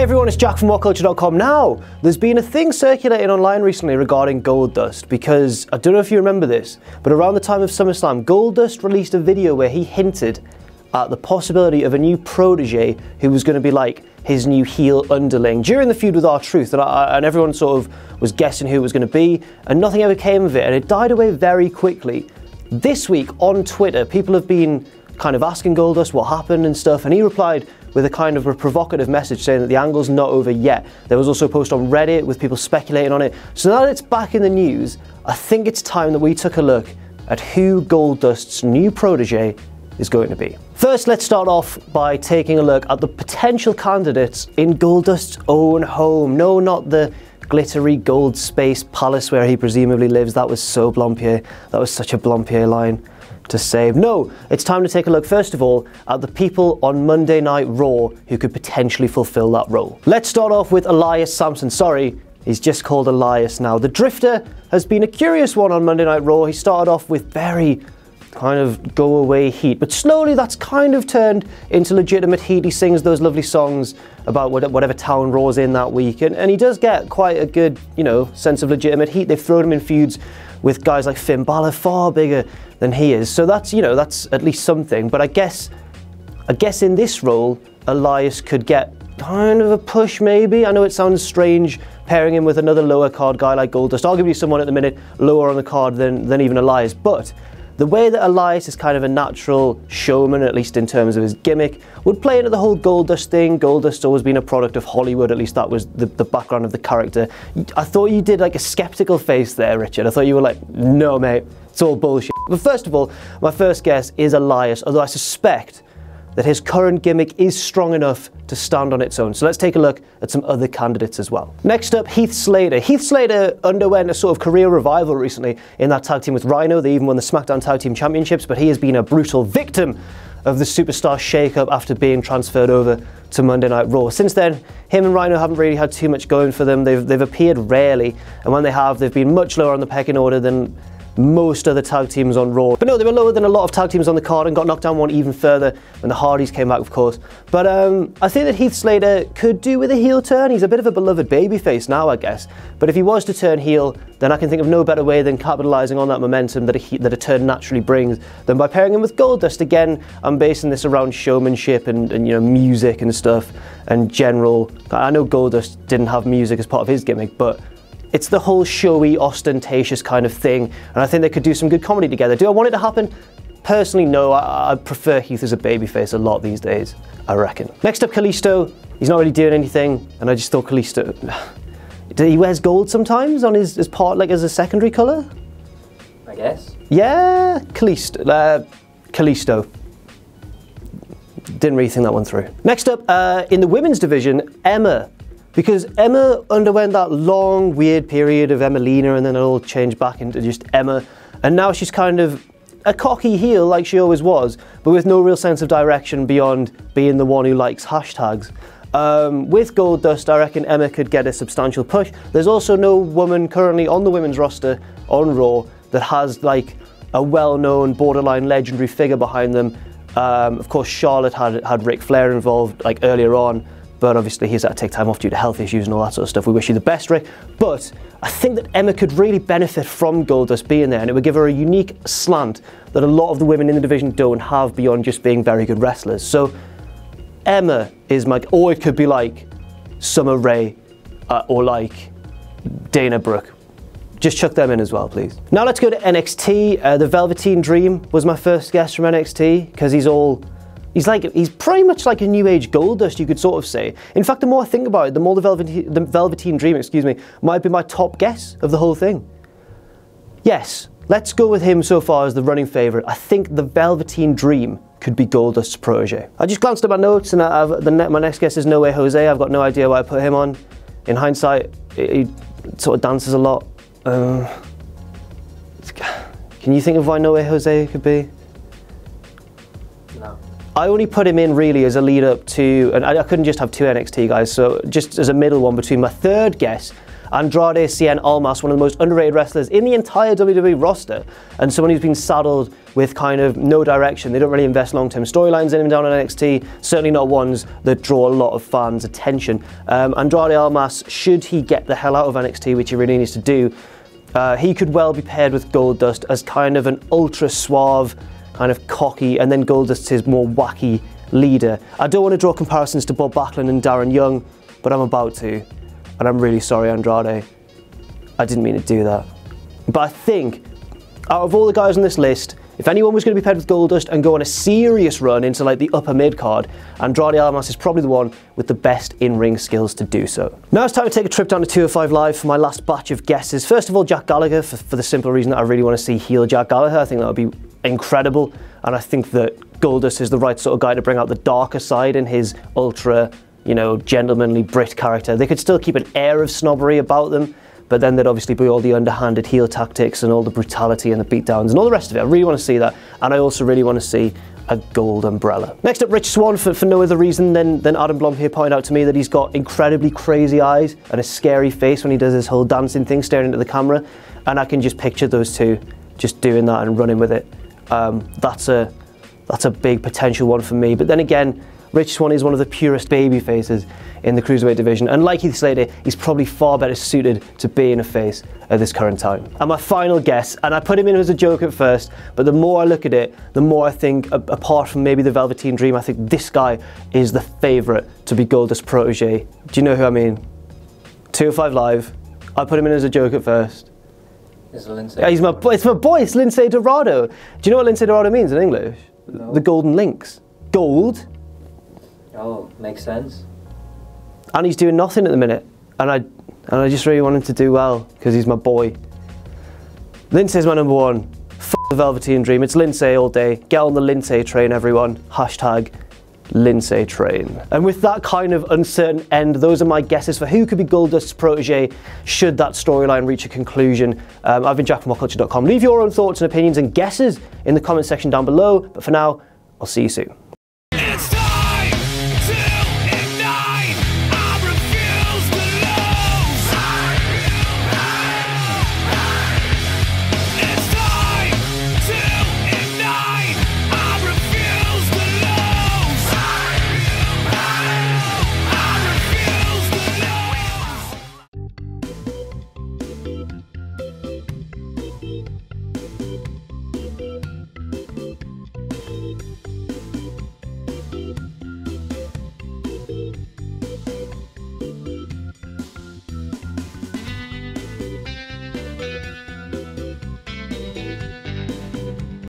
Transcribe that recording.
everyone, it's Jack from WhatCulture.com. Now, there's been a thing circulating online recently regarding Goldust, because I don't know if you remember this, but around the time of SummerSlam, Goldust released a video where he hinted at the possibility of a new protege who was going to be like his new heel underling during the feud with R-Truth, and everyone sort of was guessing who it was going to be, and nothing ever came of it, and it died away very quickly. This week on Twitter, people have been kind of asking Goldust what happened and stuff, and he replied with a kind of a provocative message saying that the angle's not over yet. There was also a post on Reddit with people speculating on it. So now that it's back in the news, I think it's time that we took a look at who Goldust's new protege is going to be. First, let's start off by taking a look at the potential candidates in Goldust's own home. No, not the glittery gold space palace where he presumably lives. That was so Blompier. That was such a Blompier line to save. No, it's time to take a look first of all at the people on Monday Night Raw who could potentially fulfill that role. Let's start off with Elias Sampson. Sorry, he's just called Elias now. The Drifter has been a curious one on Monday Night Raw. He started off with very kind of go away heat, but slowly that's kind of turned into legitimate heat. He sings those lovely songs about whatever town Raw's in that week, and he does get quite a good, you know, sense of legitimate heat. They've thrown him in feuds with guys like Finn Balor, far bigger than he is, so that's, you know, that's at least something. But I guess in this role Elias could get kind of a push, maybe. I know it sounds strange pairing him with another lower card guy like Goldust, arguably someone at the minute lower on the card than even Elias, but the way that Elias is kind of a natural showman, at least in terms of his gimmick, would play into the whole Goldust thing. Goldust always been a product of Hollywood, at least that was the background of the character. I thought you did like a skeptical face there, Richard. I thought you were like, no mate, it's all bullshit. But first of all, my first guess is Elias, although I suspect that his current gimmick is strong enough to stand on its own. So let's take a look at some other candidates as well. Next up, Heath Slater. Heath Slater underwent a sort of career revival recently in that tag team with Rhino. They even won the SmackDown Tag Team Championships, but he has been a brutal victim of the superstar shake-up after being transferred over to Monday Night Raw. Since then, him and Rhino haven't really had too much going for them. They've appeared rarely, and when they have, they've been much lower on the pecking order than most other tag teams on Raw. But no, they were lower than a lot of tag teams on the card and got knocked down one even further when the Hardys came back, of course. But I think that Heath Slater could do with a heel turn. He's a bit of a beloved babyface now, I guess. But if he was to turn heel, then I can think of no better way than capitalizing on that momentum that a turn naturally brings than by pairing him with Goldust. Again, I'm basing this around showmanship and you know, music and stuff and general. I know Goldust didn't have music as part of his gimmick, but it's the whole showy, ostentatious kind of thing, and I think they could do some good comedy together. Do I want it to happen? Personally, no. I prefer Heath as a babyface a lot these days, I reckon. Next up, Callisto. He's not really doing anything, and I just thought Callisto... He wears gold sometimes on his part, like as a secondary colour? I guess. Yeah, Callisto. Callisto. Didn't really think that one through. Next up, in the women's division, Emma. Because Emma underwent that long, weird period of Emmalina, and then it all changed back into just Emma. And now she's kind of a cocky heel like she always was, but with no real sense of direction beyond being the one who likes hashtags. With Goldust, I reckon Emma could get a substantial push. There's also no woman currently on the women's roster on Raw that has like a well-known, borderline legendary figure behind them. Of course, Charlotte had Ric Flair involved like earlier on, but obviously he's had to take time off due to health issues and all that sort of stuff. We wish you the best, Rick. But I think that Emma could really benefit from Goldust being there, and it would give her a unique slant that a lot of the women in the division don't have beyond just being very good wrestlers. So Emma is my, or it could be like Summer Rae or like Dana Brooke. Just chuck them in as well, please. Now let's go to NXT. The Velveteen Dream was my first guess from NXT, because he's pretty much like a new age Goldust, you could sort of say. In fact, the more I think about it, the more the Velveteen Dream, excuse me, might be my top guess of the whole thing. Yes, let's go with him so far as the running favourite. I think the Velveteen Dream could be Goldust's protege. I just glanced at my notes, and my next guess is No Way Jose. I've got no idea why I put him on. In hindsight, he sort of dances a lot. Can you think of why No Way Jose could be? No. I only put him in really as a lead up to, and I couldn't just have two NXT guys, so just as a middle one between my third guess, Andrade Cien Almas, one of the most underrated wrestlers in the entire WWE roster, and someone who's been saddled with kind of no direction. They don't really invest long-term storylines in him down on NXT, certainly not ones that draw a lot of fans' attention. Andrade Almas, should he get the hell out of NXT, which he really needs to do, he could well be paired with Goldust as kind of an ultra suave, kind of cocky, and then Goldust his more wacky leader. I don't want to draw comparisons to Bob Backlund and Darren Young, but I'm about to, and I'm really sorry, Andrade. I didn't mean to do that. But I think, out of all the guys on this list, if anyone was going to be paired with Goldust and go on a serious run into like the upper mid card, Andrade Almas is probably the one with the best in-ring skills to do so. Now it's time to take a trip down to 205 Live for my last batch of guesses. First of all, Jack Gallagher, for the simple reason that I really want to see heel Jack Gallagher. I think that would be incredible, and I think that Goldust is the right sort of guy to bring out the darker side in his ultra, you know, gentlemanly Brit character. They could still keep an air of snobbery about them, but then there'd obviously be all the underhanded heel tactics and all the brutality and the beatdowns and all the rest of it. I really want to see that, and I also really want to see a gold umbrella. Next up, Rich Swann, for no other reason than Adam Blom here pointed out to me that he's got incredibly crazy eyes and a scary face when he does his whole dancing thing, staring into the camera, and I can just picture those two just doing that and running with it. That's a big potential one for me. But then again, Rich Swann is one of the purest baby faces in the Cruiserweight division, and like Heath Slater, he's probably far better suited to being a face at this current time. And my final guess, and I put him in as a joke at first, but the more I look at it, the more I think, apart from maybe the Velveteen Dream, I think this guy is the favourite to be Goldust Protege. Do you know who I mean? 205 Live. I put him in as a joke at first. It's Lindsay. Yeah, it's my boy, it's Lindsay Dorado. Do you know what Lindsay Dorado means in English? No. The golden links. Gold. Oh, makes sense. And he's doing nothing at the minute. And I just really want him to do well, because he's my boy. Lindsay's my number one. F the Velveteen Dream. It's Lindsay all day. Get on the Lindsay train, everyone. Hashtag Lindsay train. And with that kind of uncertain end, those are my guesses for who could be Goldust's protege should that storyline reach a conclusion. I've been Jack from WhatCulture.com. Leave your own thoughts and opinions and guesses in the comment section down below. But for now, I'll see you soon.